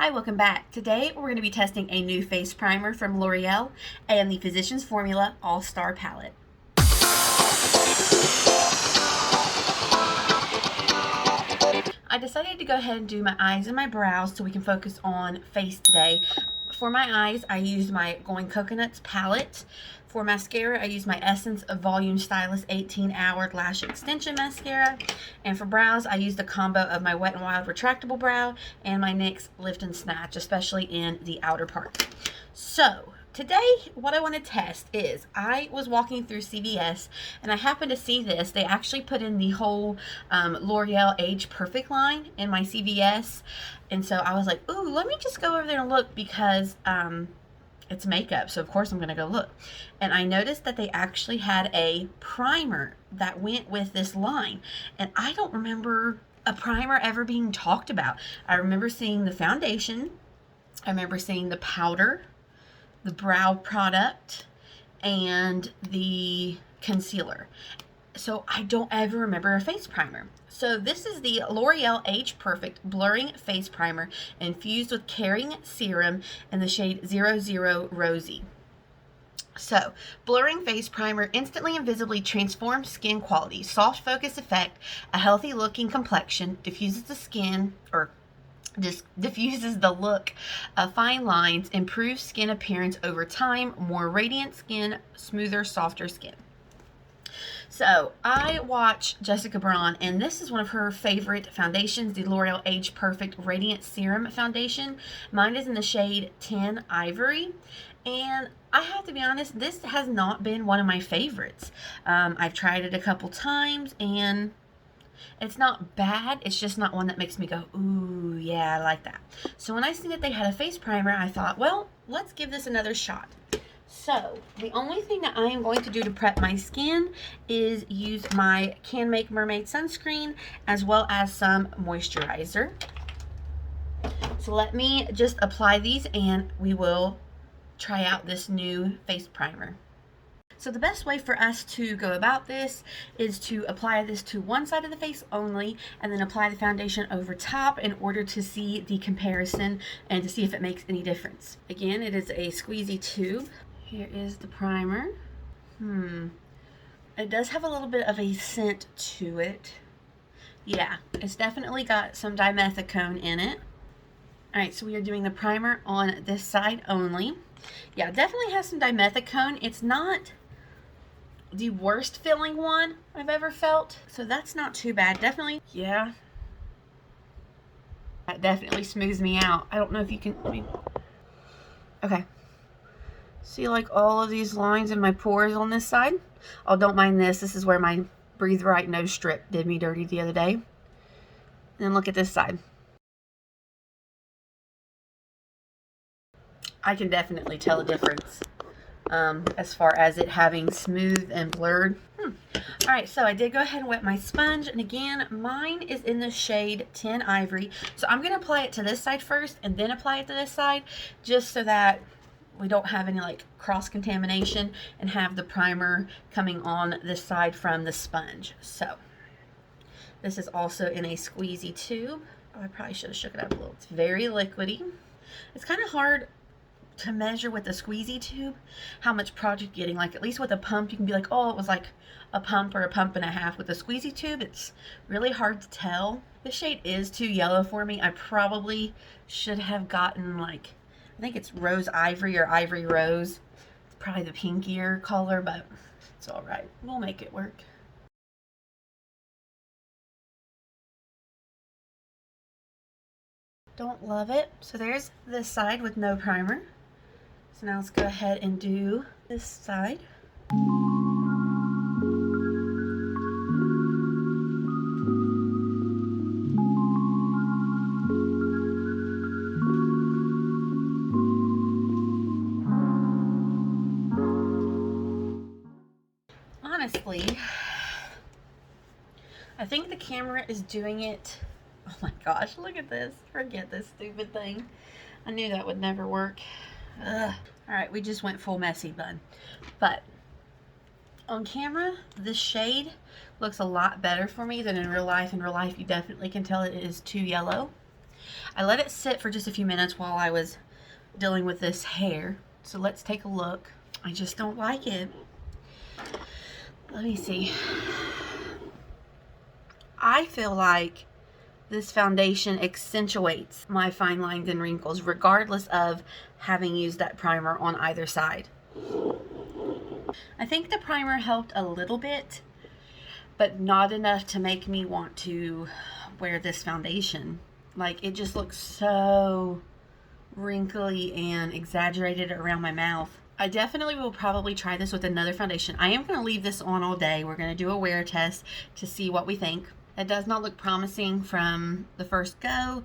Hi, welcome back. Today we're going to be testing a new face primer from Loreal and the Physicians Formula All-Star Palette. I decided to go ahead and do my eyes and my brows so we can focus on face today. For my eyes, I used my Going Coconuts palette. For mascara, I used my Essence of Volume Stylist 18-Hour Lash Extension Mascara. And for brows, I used a combo of my Wet n Wild Retractable Brow and my NYX Lift and Snatch, especially in the outer part. So, today, what I want to test is, I was walking through CVS and I happened to see this. They actually put in the whole L'Oreal Age Perfect line in my CVS. And so I was like, ooh, let me just go over there and look because it's makeup. So of course I'm going to go look. And I noticed that they actually had a primer that went with this line. And I don't remember a primer ever being talked about. I remember seeing the foundation. I remember seeing the powder, the brow product, and the concealer. So I don't ever remember a face primer. So this is the L'Oreal Age Perfect Blurring Face Primer infused with Caring Serum in the shade 00 Rosy. So, blurring face primer instantly and visibly transforms skin quality, soft focus effect, a healthy looking complexion, diffuses the skin, or diffuses the look of fine lines, improves skin appearance over time, more radiant skin, smoother, softer skin. So, I watch Jessica Braun, and this is one of her favorite foundations, the L'Oreal Age Perfect Radiant Serum Foundation. Mine is in the shade 10 Ivory, and I have to be honest, this has not been one of my favorites. I've tried it a couple times, and it's not bad. It's just not one that makes me go, ooh, yeah, I like that. So when I seen that they had a face primer, I thought, well, let's give this another shot. So, the only thing that I am going to do to prep my skin is use my Canmake Mermaid sunscreen as well as some moisturizer. So let me just apply these and we will try out this new face primer. So the best way for us to go about this is to apply this to one side of the face only and then apply the foundation over top in order to see the comparison and to see if it makes any difference. Again, it is a squeezy tube. Here is the primer. It does have a little bit of a scent to it. Yeah, it's definitely got some dimethicone in it. Alright, so we are doing the primer on this side only. Yeah, definitely has some dimethicone. It's not the worst feeling one I've ever felt, so that's not too bad. Definitely, yeah. That definitely smooths me out. I don't know if you can, okay. See like all of these lines in my pores on this side? Oh, don't mind this. This is where my Breathe Right nose strip did me dirty the other day. And then look at this side. I can definitely tell a difference as far as it having smooth and blurred. Alright, so I did go ahead and wet my sponge, and again, mine is in the shade 10 Ivory. So I'm going to apply it to this side first and then apply it to this side, just so that we don't have any like cross-contamination and have the primer coming on this side from the sponge. So this is also in a squeezy tube. Oh, I probably should have shook it up a little. It's very liquidy. It's kind of hard to measure with the squeezy tube how much product you're getting. Like at least with a pump you can be like, oh, it was like a pump or a pump and a half. With the squeezy tube it's really hard to tell. This shade is too yellow for me. I probably should have gotten like, I think it's Rose Ivory or Ivory Rose. It's probably the pinkier color, but it's alright. We'll make it work. Don't love it. So there's this side with no primer. So now let's go ahead and do this side. Honestly, I think the camera is doing it. Oh my gosh, look at this. Forget this stupid thing. I knew that would never work. Alright, we just went full messy bun. But on camera, this shade looks a lot better for me than in real life. In real life, you definitely can tell it is too yellow. I let it sit for just a few minutes while I was dealing with this hair. So let's take a look. I just don't like it. Let me see. I feel like this foundation accentuates my fine lines and wrinkles regardless of having used that primer on either side. I think the primer helped a little bit, but not enough to make me want to wear this foundation. Like, it just looks so wrinkly and exaggerated around my mouth. I definitely will probably try this with another foundation. I am going to leave this on all day. We're going to do a wear test to see what we think. It does not look promising from the first go,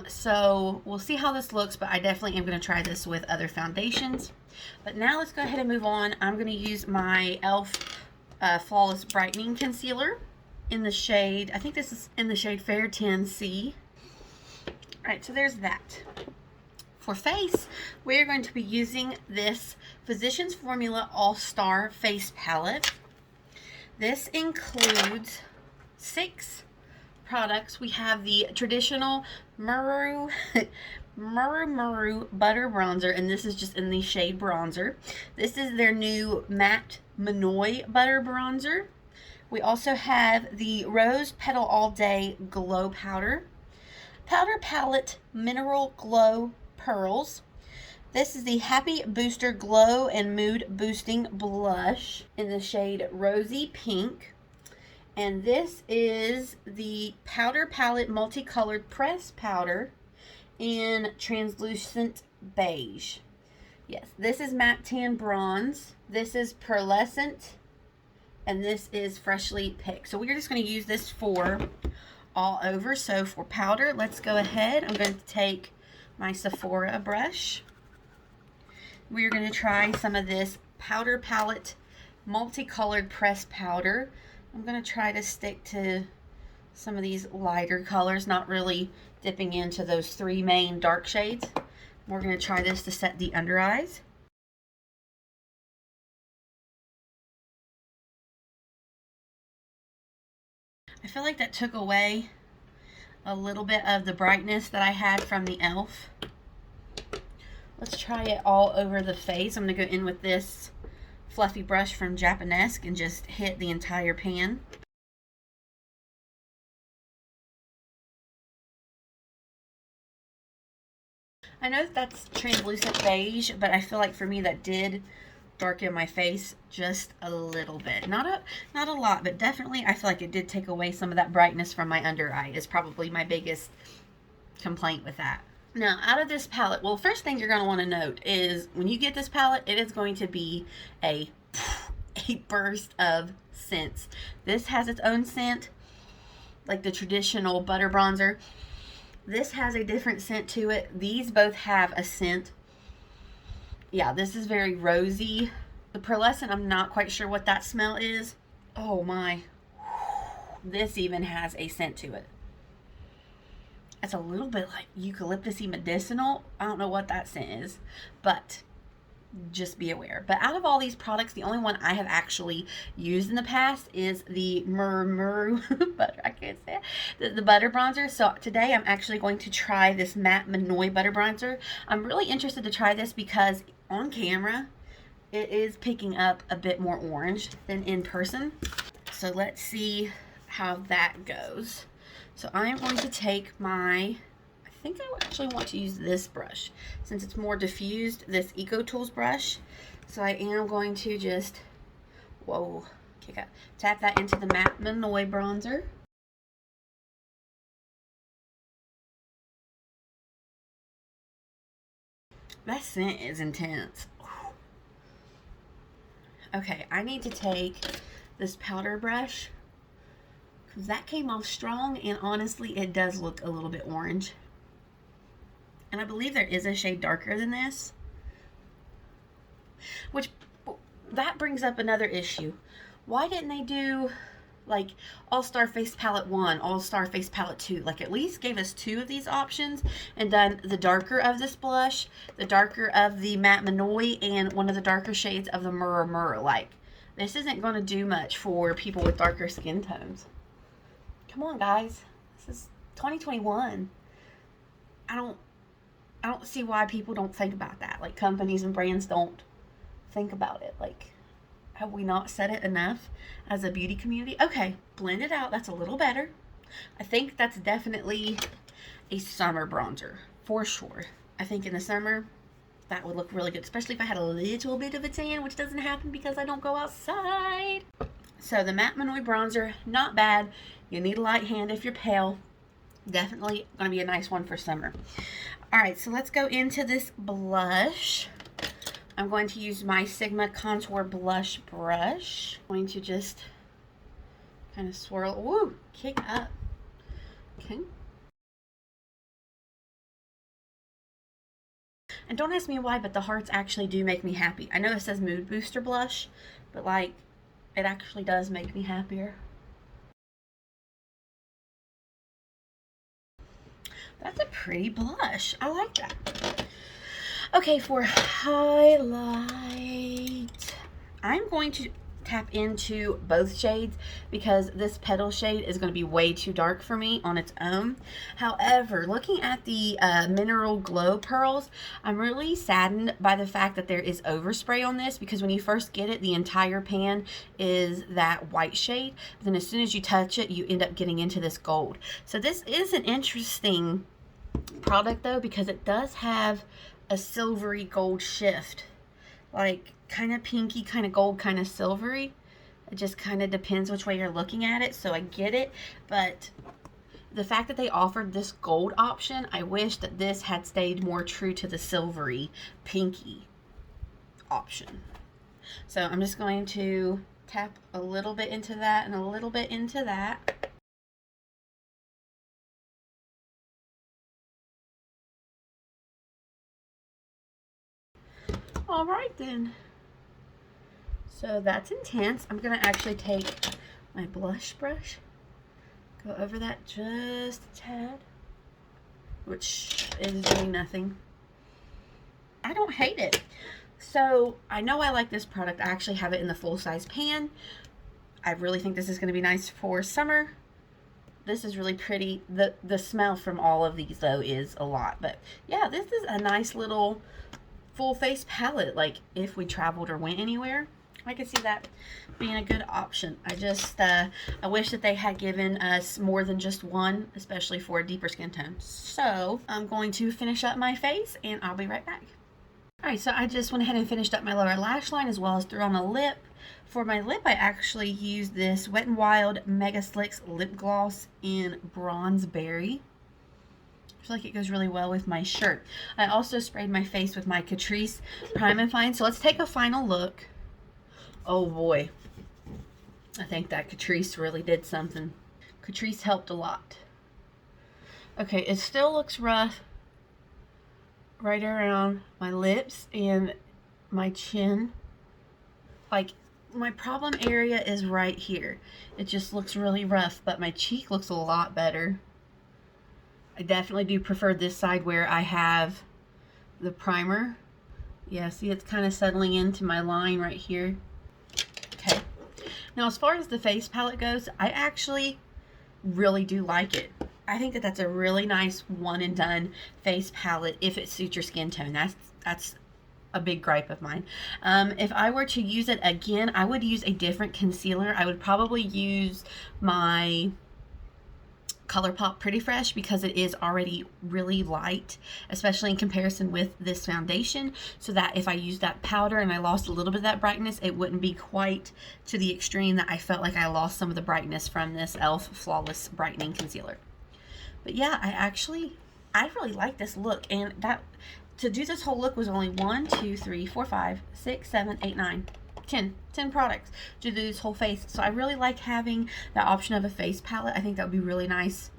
so we'll see how this looks, but I definitely am going to try this with other foundations. But now let's go ahead and move on. I'm going to use my e.l.f. Flawless Brightening Concealer in the shade, I think this is in the shade Fair 10C. Alright, so there's that. For face, we're going to be using this Physicians Formula All-Star Face Palette. This includes 6 products. We have the traditional Muru Butter Bronzer, and this is just in the shade Bronzer. This is their new Matte Manoy Butter Bronzer. We also have the Rose Petal All Day Glow Powder. Powder Palette Mineral Glow Pearls. This is the Happy Booster Glow and Mood Boosting Blush in the shade Rosy Pink. And this is the Powder Palette Multicolored Press Powder in Translucent Beige. Yes, this is Matte Tan Bronze. This is Pearlescent. And this is Freshly Picked. So we're just going to use this for all over. So for powder, let's go ahead. I'm going to take my Sephora brush. We're going to try some of this Powder Palette Multicolored Press Powder. I'm going to try to stick to some of these lighter colors, not really dipping into those 3 main dark shades. We're going to try this to set the under eyes. I feel like that took away a little bit of the brightness that I had from the e.l.f. Let's try it all over the face. I'm going to go in with this fluffy brush from Japanesque and just hit the entire pan. I know that's translucent beige, but I feel like for me that did darken my face just a little bit. Not a lot, but definitely I feel like it did take away some of that brightness from my under eye. Is probably my biggest complaint with that. Now, out of this palette, well, first thing you're going to want to note is when you get this palette, it is going to be a burst of scents. This has its own scent, like the traditional butter bronzer. This has a different scent to it. These both have a scent. Yeah, this is very rosy. The pearlescent, I'm not quite sure what that smell is. Oh my. This even has a scent to it. It's a little bit like eucalyptusy medicinal. I don't know what that scent is, but just be aware. But out of all these products, the only one I have actually used in the past is the Muru butter. I can't say it. The butter bronzer. So today I'm actually going to try this Matte Manoy butter bronzer. I'm really interested to try this because on camera it is picking up a bit more orange than in person. So let's see how that goes. So I am going to take my, I think I actually want to use this brush since it's more diffused, this Eco Tools brush. So I am going to just, tap that into the Matte Manoy bronzer. That scent is intense. Okay, I need to take this powder brush because that came off strong, and honestly it does look a little bit orange. And I believe there is a shade darker than this, which that brings up another issue. Why didn't they do like All-Star Face Palette 1, All-Star Face Palette 2? Like at least gave us 2 of these options and done the darker of this blush, the darker of the Matte Manoy, and one of the darker shades of the Mura. Like, this isn't going to do much for people with darker skin tones. Come on, guys. This is 2021. I don't see why people don't think about that. Like, companies and brands don't think about it. Like, have we not said it enough as a beauty community? Okay, blend it out. That's a little better. I think that's definitely a summer bronzer for sure. I think in the summer that would look really good, especially if I had a little bit of a tan, which doesn't happen because I don't go outside. So the Matte Manoy bronzer, not bad. You need a light hand if you're pale. Definitely going to be a nice one for summer. All right, so let's go into this blush. I'm going to use my Sigma Contour Blush Brush. I'm going to just kind of swirl. Woo, kick up. Okay. And don't ask me why, but the hearts actually do make me happy. I know it says Mood Booster Blush, but like, it actually does make me happier. That's a pretty blush. I like that. Okay, for highlight, I'm going to tap into both shades because this petal shade is going to be way too dark for me on its own. However, looking at the Mineral Glow Pearls, I'm really saddened by the fact that there is overspray on this, because when you first get it, the entire pan is that white shade. Then as soon as you touch it, you end up getting into this gold. So this is an interesting product though, because it does have a silvery gold shift, like kind of pinky, kind of gold, kind of silvery. It just kind of depends which way you're looking at it, so I get it. But the fact that they offered this gold option, I wish that this had stayed more true to the silvery pinky option. So I'm just going to tap a little bit into that and a little bit into that. All right then. So that's intense. I'm gonna actually take my blush brush, go over that just a tad, which is doing nothing. I don't hate it. So I know I like this product. I actually have it in the full size pan. I really think this is gonna be nice for summer. This is really pretty. The smell from all of these though is a lot, but yeah, this is a nice little full face palette. Like if we traveled or went anywhere, I could see that being a good option. I just I wish that they had given us more than just one, especially for a deeper skin tone. So I'm going to finish up my face and I'll be right back. Alright, so I just went ahead and finished up my lower lash line as well as threw on a lip. For my lip, I actually used this Wet n Wild Mega Slicks lip gloss in Bronze Berry. I feel like it goes really well with my shirt. I also sprayed my face with my Catrice Prime and Fine. So let's take a final look. Oh boy. I think that Catrice really did something. Catrice helped a lot. Okay, it still looks rough right around my lips and my chin. Like, my problem area is right here. It just looks really rough, but my cheek looks a lot better. I definitely do prefer this side where I have the primer. Yeah, see, it's kind of settling into my line right here. Okay. Now, as far as the face palette goes, I actually really do like it. I think that that's a really nice one and done face palette if it suits your skin tone. That's a big gripe of mine. If I were to use it again, I would use a different concealer. I would probably use my ColourPop Pretty Fresh because it is already really light, especially in comparison with this foundation, so that if I used that powder and I lost a little bit of that brightness, it wouldn't be quite to the extreme that I felt like I lost some of the brightness from this e.l.f. Flawless Brightening Concealer. But yeah, I really like this look, and that to do this whole look was only 1, 2, 3, 4, 5, 6, 7, 8, 9, 10 products to do this whole face. So I really like having the option of a face palette. I think that would be really nice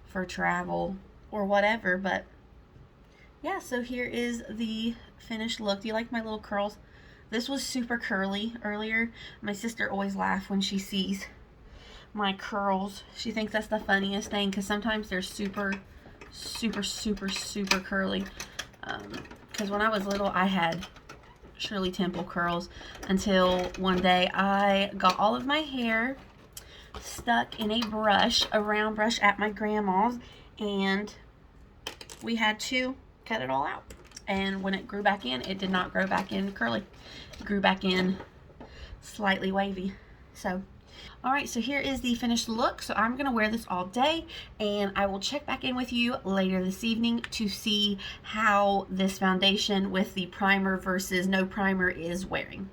for travel or whatever. But yeah, so here is the finished look. Do you like my little curls? This was super curly earlier. My sister always laughs when she sees my curls. She thinks that's the funniest thing because sometimes they're super curly. Because when I was little, I had Shirley Temple curls until one day I got all of my hair stuck in a brush, a round brush at my grandma's, and we had to cut it all out. And when it grew back in, it did not grow back in curly. It grew back in slightly wavy. So, all right, so here is the finished look. So I'm gonna wear this all day, and I will check back in with you later this evening to see how this foundation with the primer versus no primer is wearing.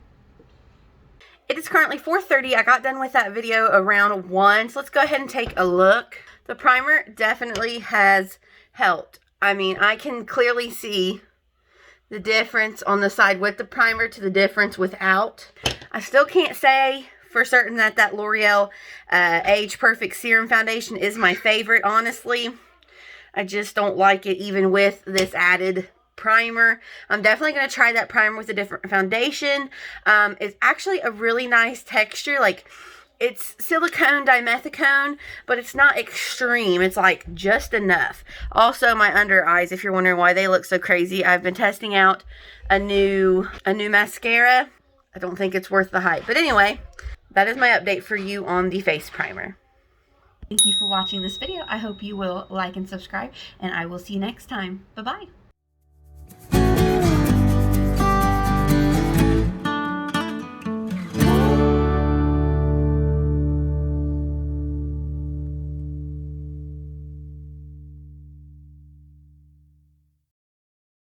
It is currently 4:30. I got done with that video around 1, so let's go ahead and take a look. The primer definitely has helped. I mean, I can clearly see the difference on the side with the primer to the difference without. I still can't say for certain that L'Oreal Age Perfect Serum Foundation is my favorite, honestly. I just don't like it even with this added primer. I'm definitely going to try that primer with a different foundation. It's actually a really nice texture. Like, it's silicone dimethicone, but it's not extreme. It's like just enough. Also, my under eyes, if you're wondering why they look so crazy, I've been testing out a new mascara. I don't think it's worth the hype. But anyway, that is my update for you on the face primer. Thank you for watching this video. I hope you will like and subscribe, and I will see you next time. Bye-bye.